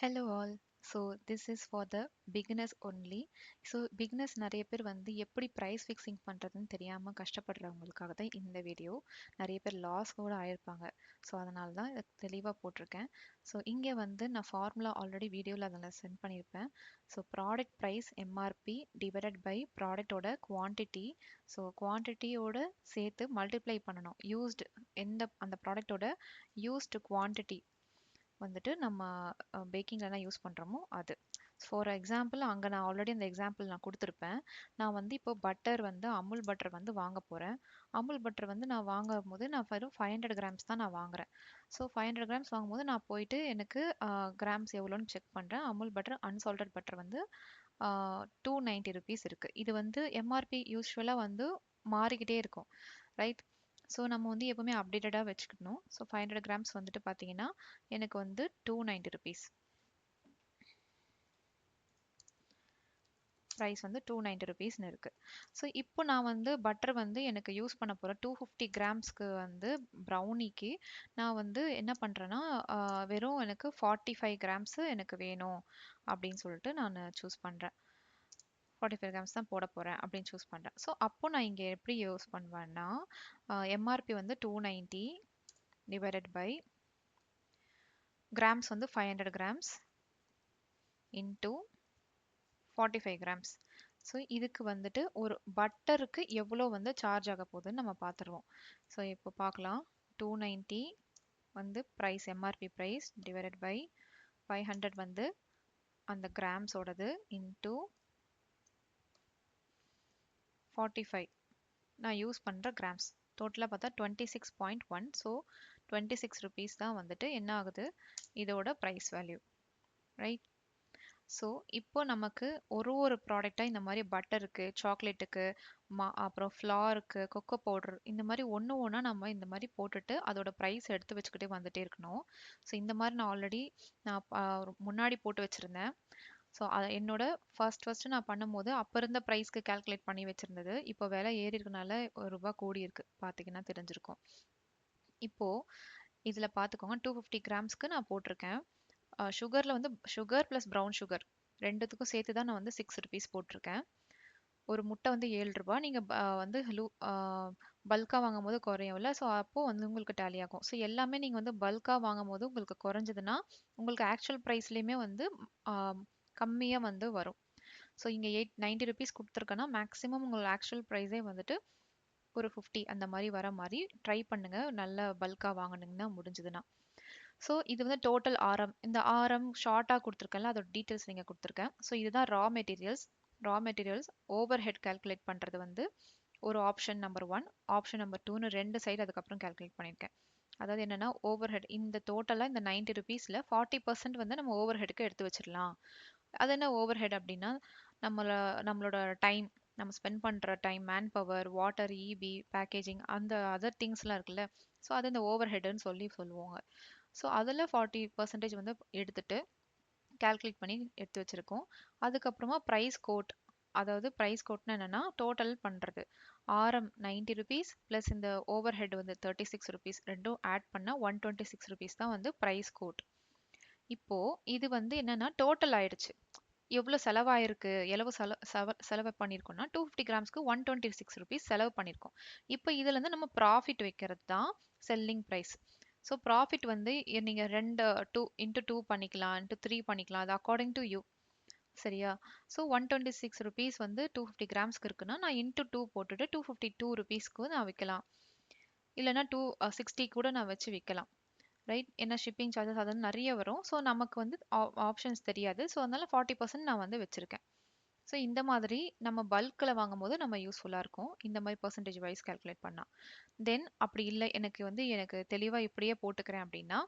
Hello all. So this is for the beginners only. So beginners நிறைய பேர் வந்து எப்படி ப்ரைஸ் ஃபிக்ஸிங் பண்ணுறதுன்னு தெரியாமல் கஷ்டப்படுறவங்களுக்காக தான் இந்த வீடியோ. நிறைய பேர் லாஸ் கூட ஆயிருப்பாங்க. ஸோ அதனால தான் இதை தெளிவாக போட்டிருக்கேன். ஸோ இங்கே வந்து நான் ஃபார்முலா ஆல்ரெடி வீடியோவில் அதில் சென்ட் பண்ணியிருப்பேன். So product price MRP divided by ப்ராடக்டோட குவான்டிட்டி. ஸோ குவான்டிட்டியோட சேர்த்து மல்டிப்ளை பண்ணணும். அந்த ப்ராடக்டோட யூஸ்டு குவான்டிட்டி வந்துட்டு நம்ம பேக்கிங்லலாம் யூஸ் பண்ணுறோமோ அது. ஃபார் எக்ஸாம்பிள் அங்கே நான் ஆல்ரெடி அந்த எக்ஸாம்பிள் நான் கொடுத்துருப்பேன். நான் வந்து இப்போ பட்டர் வந்து அமுல் பட்டர் வந்து வாங்க போகிறேன். அமுல் பட்டர் வந்து நான் வாங்கும் போது நான் வெறும் 500 கிராம்ஸ் தான் நான் வாங்குறேன். ஸோ 500 கிராம்ஸ் வாங்கும்போது நான் போயிட்டு எனக்கு கிராம்ஸ் எவ்வளோன்னு செக் பண்ணுறேன். அமுல் பட்டர் அன்சால்டட் பட்டர் வந்து 290 ருபீஸ் இருக்குது. இது வந்து எம்ஆர்பி யூஸ்வலாக வந்து மாறிக்கிட்டே இருக்கும், ரைட்? ஸோ நம்ம வந்து எப்பவுமே அப்டேட்டடாக வச்சுக்கணும். ஸோ 500 கிராம்ஸ் வந்துட்டு பார்த்தீங்கன்னா எனக்கு வந்து 290 ருபீஸ். ப்ரைஸ் வந்து 290 ருபீஸ்னு இருக்குது. ஸோ இப்போ நான் வந்து பட்டர் வந்து எனக்கு யூஸ் பண்ண போகிறேன் 250 கிராம்ஸ்க்கு வந்து ப்ரௌனிக்கு. நான் வந்து என்ன பண்ணுறேன்னா வெறும் எனக்கு 45 கிராம்ஸு எனக்கு வேணும் அப்படின்னு சொல்லிட்டு நான் சூஸ் பண்ணுறேன். 45 கிராம்ஸ் தான் போட போகிறேன் அப்படின்னு சூஸ் பண்ணுறேன். ஸோ அப்போ நான் இங்கே எப்படி யூஸ் பண்ணுவேன்னா எம்ஆர்பி வந்து 290 டிவைடட் பை கிராம்ஸ் வந்து 500 கிராம்ஸ் இன்டூ 45 கிராம்ஸ். ஸோ இதுக்கு வந்துட்டு ஒரு பட்டருக்கு எவ்வளோ வந்து சார்ஜ் ஆக போகுதுன்னு நம்ம பார்த்துருவோம். ஸோ இப்போ பார்க்கலாம். 290 வந்து price MRP price divided by 500 வந்து அந்த கிராம்ஸோடது இன்டூ 45 நான் யூஸ் பண்ணுற கிராம்ஸ். டோட்டலாக பார்த்தா 26.1. ஸோ 26 ருபீஸ் தான் வந்துட்டு என்ன ஆகுது இதோட ப்ரைஸ் வேல்யூ, ரைட்? ஸோ இப்போ நமக்கு ஒரு ப்ராடக்டாக இந்த மாதிரி பட்டருக்கு, சாக்லேட்டுக்கு, அப்புறம் ஃப்ளாருக்கு, கொக்கோ பவுடர், இந்த மாதிரி ஒன்று ஒன்றா நம்ம இந்த மாதிரி போட்டுட்டு அதோட ப்ரைஸ் எடுத்து வச்சுக்கிட்டே வந்துட்டே இருக்கணும். ஸோ இந்த மாதிரி நான் ஆல்ரெடி முன்னாடி போட்டு வச்சுருந்தேன். ஸோ என்னோட ஃபர்ஸ்ட் நான் பண்ணும்போது அப்போ இருந்த ப்ரைஸ்க்கு கால்குலேட் பண்ணி வச்சுருந்தது. இப்போ விலை ஏறி இருக்கனால ₹1 கூடி இருக்கு, பார்த்தீங்கன்னா தெரிஞ்சிருக்கும். இப்போ இதில் பார்த்துக்கோங்க, 250 கிராம்ஸ்க்கு நான் போட்டிருக்கேன். சுகரில் வந்து சுகர் ப்ளஸ் ப்ரௌன் சுகர் ரெண்டுத்துக்கும் சேர்த்து தான் நான் வந்து 6 ருபீஸ் போட்டிருக்கேன். ஒரு முட்டை வந்து ₹7. நீங்கள் வந்து பல்காக வாங்கும் போது குறையும்ல, ஸோ அப்போது வந்து உங்களுக்கு டேலி ஆகும். ஸோ எல்லாமே நீங்கள் வந்து பல்காக வாங்கும் போது உங்களுக்கு குறைஞ்சதுன்னா உங்களுக்கு ஆக்சுவல் ப்ரைஸ்லேயுமே வந்து கம்மியாக வந்து வரும். ஸோ இங்கே 90 ருபீஸ் கொடுத்துருக்கேன்னா மேக்ஸிமம் உங்களோட ஆக்சுவல் ப்ரைஸே வந்துட்டு ஒரு 50 அந்த மாதிரி வர மாதிரி ட்ரை பண்ணுங்க, நல்ல பல்காக வாங்கினீங்கன்னா முடிஞ்சதுன்னா. ஸோ இது வந்து டோட்டல் ஆரம். இந்த ஆரம் ஷார்ட்டாக கொடுத்துருக்கேன்ல அதோட டீட்டெயில்ஸ் நீங்கள் கொடுத்துருக்கேன். ஸோ இதுதான் raw materials. Raw materials overhead calculate பண்ணுறது வந்து ஒரு ஆப்ஷன் நம்பர் 1, ஆப்ஷன் நம்பர் 2ன்னு ரெண்டு சைடு அதுக்கப்புறம் கால்குலேட் பண்ணியிருக்கேன். அதாவது என்னன்னா ஓவர் ஹெட் இந்த டோட்டலாக இந்த 90 ருபீஸில் 40% வந்து நம்ம ஓவர் ஹெட்டுக்கு எடுத்து வச்சிடலாம். அது என்ன ஓவர் ஹெட் அப்படின்னா நம்மளோட டைம், நம்ம ஸ்பெண்ட் பண்ணுற time, man power, water, EB, packaging, அந்த அதர் திங்ஸ்லாம் இருக்குல்ல, ஸோ அது இந்த ஓவர் ஹெட்டுன்னு சொல்லுவாங்க. ஸோ அதில் 40% வந்து எடுத்துட்டு கால்குலேட் பண்ணி எடுத்து வச்சுருக்கோம். அதுக்கப்புறமா ப்ரைஸ் கோட், அதாவது ப்ரைஸ் கோட்னா என்னென்னா டோட்டல் பண்ணுறது. ஆரம் 90 ருபீஸ் ப்ளஸ் இந்த ஓவர் ஹெட் வந்து 36 ருபீஸ் ரெண்டும் ஆட் பண்ணால் 126 ருபீஸ் தான் வந்து ப்ரைஸ் கோட். இப்போது இது வந்து என்னென்னா டோட்டல் ஆயிடுச்சு. எவ்வளோ செலவாயிருக்கு, செலவு பண்ணியிருக்கோம்னா 250 கிராம்ஸ்க்கு 126 ருபீஸ் செலவு பண்ணியிருக்கோம். இப்போ இதுலேருந்து நம்ம ப்ராஃபிட் வைக்கிறது தான் செல்லிங் ப்ரைஸ். ஸோ ப்ராஃபிட் வந்து நீங்கள் 2 பண்ணிக்கலாம், இன்ட்டு 3 பண்ணிக்கலாம், அது அக்கார்டிங் டு யூ, சரியா? ஸோ 126 ருபீஸ் வந்து 250 கிராம்ஸ்க்கு இருக்குன்னா நான் இன்ட்டு 2 போட்டுட்டு 252 ருபீஸ்க்கு நான் விற்கலாம். இல்லைனா 260 கூட நான் வச்சு விற்கலாம், ரைட்? ஏன்னா ஷிப்பிங் சார்ஜஸ் அது நிறைய வரும். ஸோ நமக்கு வந்து ஆப்ஷன்ஸ் தெரியாது. ஸோ அதனால 40% நான் வந்து வச்சுருக்கேன். ஸோ இந்த மாதிரி நம்ம பல்கில் வாங்கும் போது நம்ம யூஸ்ஃபுல்லாக இருக்கும் இந்த மாதிரி பர்சன்டேஜ் வைஸ் கால்குலேட் பண்ணால். தென் அப்படி இல்லை எனக்கு தெளிவாக இப்படியே போட்டுக்கிறேன் அப்படின்னா,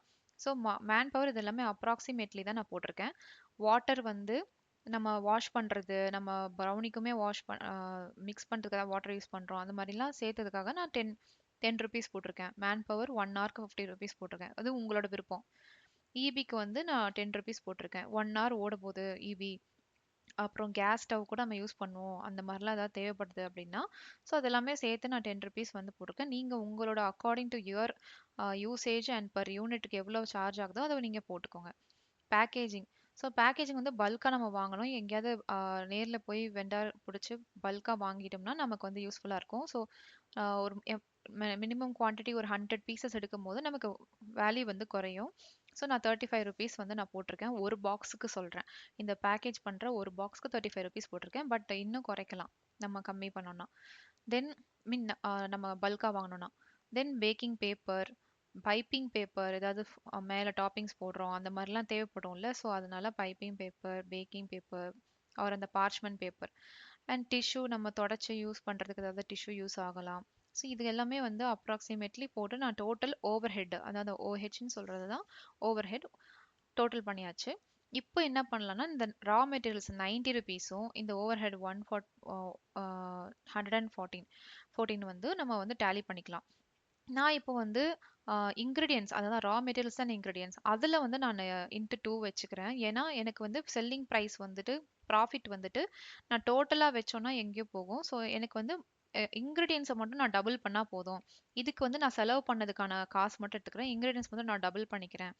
ஸோ மேன் பவர் இது எல்லாமே அப்ராக்சிமேட்லி தான் நான் போட்டிருக்கேன். வாட்டர் வந்து நம்ம வாஷ் பண்ணுறது, நம்ம ப்ரௌனிக்குமே மிக்ஸ் பண்ணுறதுக்காக வாட்டர் யூஸ் பண்ணுறோம், அந்த மாதிரிலாம் சேர்த்ததுக்காக நான் 10 ருபீஸ் போட்டிருக்கேன். மேன் பவர் 1 ஹவருக்கு 50 ருபீஸ் போட்டிருக்கேன், அது உங்களோட விருப்பம். இபிக்கு வந்து நான் 10 ருபீஸ் போட்டிருக்கேன், 1 ஹவர் ஓட போகுது இபி. அப்புறம் கேஸ் ஸ்டவ் கூட நம்ம யூஸ் பண்ணுவோம், அந்த மாதிரிலாம் ஏதாவது தேவைப்படுது அப்படின்னா ஸோ அதெல்லாமே சேர்த்து நான் 10 ருபீஸ் வந்து போட்டிருக்கேன். நீங்கள் உங்களோட according to your usage and per யூனிட்டுக்கு எவ்வளோ சார்ஜ் ஆகுதோ அதை நீங்கள் போட்டுக்கோங்க. பேக்கேஜிங் ஸோ பேக்கேஜிங் வந்து பல்காக நம்ம வாங்கணும். எங்கேயாவது நேரில் போய் வெண்டார் பிடிச்சி பல்காக வாங்கிட்டோம்னா நமக்கு வந்து யூஸ்ஃபுல்லாக இருக்கும். ஸோ ஒரு மினிமம் குவான்டிட்டி ஒரு 100 பீசஸ் எடுக்கும்போது நமக்கு வேல்யூ வந்து குறையும். ஸோ நான் 35 ருபீஸ் வந்து நான் போட்டிருக்கேன். ஒரு பாக்ஸுக்கு சொல்கிறேன். இந்த பேக்கேஜ் பண்ணுற ஒரு பாக்ஸ்க்கு 35 ருபீஸ் போட்டிருக்கேன். பட் இன்னும் குறைக்கலாம் நம்ம கம்மி பண்ணோம்னா. தென் மீன் நம்ம பல்காக வாங்கணும்னா. தென் பேக்கிங் பேப்பர், பைப்பிங் பேப்பர், ஏதாவது மேலே டாப்பிங்ஸ் போடுறோம் அந்த மாதிரிலாம் தேவைப்படும்ல. ஸோ அதனால பைப்பிங் பேப்பர், பேக்கிங் பேப்பர், அவர் அந்த பார்ச்மெண்ட் பேப்பர் அண்ட் டிஷ்யூ நம்ம தொடச்சி யூஸ் பண்ணுறதுக்கு ஏதாவது டிஷ்யூ யூஸ் ஆகலாம். ஸோ இது எல்லாமே வந்து அப்ராக்சிமேட்லி போட்டு நான் டோட்டல் ஓவர் ஹெட், அதாவது ஓஹெச்னு சொல்கிறது தான் ஓவர் ஹெட், டோட்டல் பண்ணியாச்சு. இப்போ என்ன பண்ணலாம்னா இந்த ரா மெட்டீரியல்ஸ் 90 ருபீஸும் இந்த ஓவர் ஹெட் 114 வந்து நம்ம வந்து டேலி பண்ணிக்கலாம். நான் இப்போ வந்து இன்கிரீடியன்ஸ், அதாவது ரா மெட்டீரியல்ஸ் அண்ட் இன்கிரீடியன்ஸ், அதில் வந்து நான் இன்ட்டு 2 வச்சுக்கிறேன். ஏன்னா எனக்கு வந்து செல்லிங் ப்ரைஸ் வந்துட்டு ப்ராஃபிட் வந்துட்டு நான் டோட்டலாக வச்சோன்னா எங்கேயோ போகும். ஸோ எனக்கு வந்து இன்கிரீடியன்ஸை மட்டும் நான் டபுள் பண்ணால் போதும். இதுக்கு வந்து நான் செலவு பண்ணதுக்கான காசு மட்டும் எடுத்துக்கிறேன். இன்கிரீடியன்ஸ் வந்து நான் டபுள் பண்ணிக்கிறேன்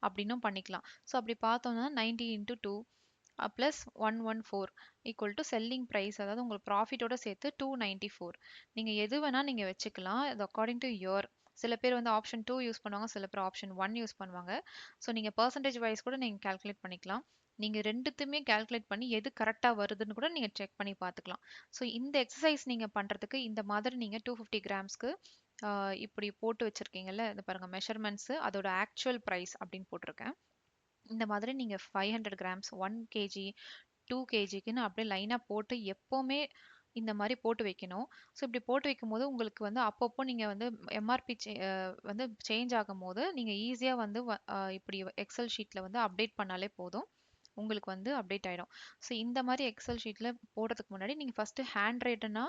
அப்படின்னும் பண்ணிக்கலாம். ஸோ அப்படி பார்த்தோம்னா 90 into 2 plus 114 equal to selling price, அதாவது உங்களுக்கு ப்ராஃபிட்டோட சேர்த்து 294. நீங்கள் எது வேணால் நீங்கள் வச்சுக்கலாம். இது அக்கார்டிங் டு யோர், சில பேர் வந்து ஆப்ஷன் 2 யூஸ் பண்ணுவாங்க, சில பேர் ஆப்ஷன் 1 யூஸ் பண்ணுவாங்க. ஸோ நீங்கள் பர்சன்டேஜ் வைஸ் கூட நீங்கள் கால்குலேட் பண்ணிக்கலாம். நீங்கள் ரெண்டுத்துமே கால்குலேட் பண்ணி எது கரெக்டாக வருதுன்னு கூட நீங்கள் செக் பண்ணி பார்த்துக்கலாம். ஸோ இந்த எக்ஸசைஸ் நீங்கள் பண்ணுறதுக்கு இந்த மாதிரி நீங்கள் 250 கிராம்ஸ்க்கு இப்படி போட்டு வச்சுருக்கீங்கல்ல, இந்த பாருங்கள் மெஷர்மெண்ட்ஸு, அதோட ஆக்சுவல் ப்ரைஸ் அப்படின்னு போட்டிருக்கேன். இந்த மாதிரி நீங்கள் 500 கிராம்ஸ், 1 கேஜி, 2 கேஜிக்குன்னு அப்படியே லைனாக போட்டு எப்போவுமே இந்த மாதிரி போட்டு வைக்கணும். ஸோ இப்படி போட்டு வைக்கும்போது உங்களுக்கு வந்து அப்பப்போ நீங்கள் வந்து எம்ஆர்பி வந்து சேஞ்ச் ஆகும்போது நீங்கள் ஈஸியாக வந்து இப்படி எக்ஸல் ஷீட்டில் வந்து அப்டேட் பண்ணாலே போதும், உங்களுக்கு வந்து அப்டேட் ஆகிடும். ஸோ இந்த மாதிரி எக்ஸல் ஷீட்டில் போடுறதுக்கு முன்னாடி நீங்கள் ஃபஸ்ட்டு ஹேண்ட் ரைட்டனா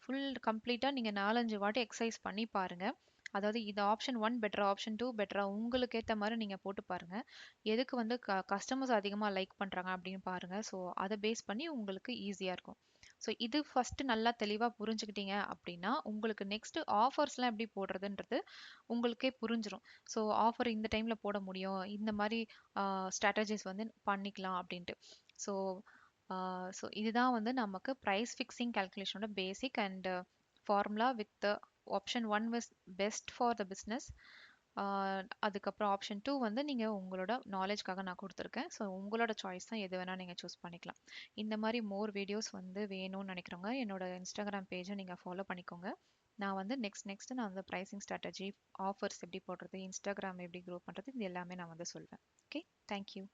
ஃபுல் கம்ப்ளீட்டாக நீங்கள் 4-5 வாட்டி எக்ஸசைஸ் பண்ணி பாருங்கள். அதாவது இது ஆப்ஷன் 1 பெட்டரா, ஆப்ஷன் 2 பெட்டரா, உங்களுக்கு ஏற்ற மாதிரி நீங்கள் போட்டு பாருங்கள். எதுக்கு வந்து கஸ்டமர்ஸ் அதிகமாக லைக் பண்ணுறாங்க அப்படின்னு பாருங்கள். ஸோ அதை பேஸ் பண்ணி உங்களுக்கு ஈஸியாக இருக்கும். ஸோ இது ஃபஸ்ட்டு நல்லா தெளிவாக புரிஞ்சுக்கிட்டீங்க அப்படின்னா உங்களுக்கு நெக்ஸ்ட்டு ஆஃபர்ஸ்லாம் எப்படி போடுறதுன்றது உங்களுக்கே புரிஞ்சிடும். ஸோ ஆஃபர் இந்த டைமில் போட முடியும், இந்த மாதிரி ஸ்ட்ராட்டஜிஸ் வந்து பண்ணிக்கலாம் அப்படின்ட்டு. ஸோ இதுதான் வந்து நமக்கு ப்ரைஸ் ஃபிக்ஸிங் கால்குலேஷனோட basic and formula with option 1 was best for the business. அதுக்கப்புறம் ஆப்ஷன் 2 வந்து நீங்கள் உங்களோட நாலேஜ்க்காக நான் கொடுத்துருக்கேன். ஸோ உங்களோட சாய்ஸ் தான், எது வேணால் நீங்கள் சூஸ் பண்ணிக்கலாம். இந்த மாதிரி மோர் வீடியோஸ் வந்து வேணும்னு நினைக்கிறவங்க என்னோட இன்ஸ்டாகிராம் பேஜை நீங்கள் ஃபாலோ பண்ணிக்கோங்க. நான் வந்து நெக்ஸ்ட் நான் வந்து ப்ரைசிங் ஸ்ட்ராட்டஜி, ஆஃபர்ஸ் எப்படி போடுறது, இன்ஸ்டாகிராம் எப்படி க்ரோ பண்ணுறது, இது எல்லாமே நான் வந்து சொல்வேன். Okay, thank you.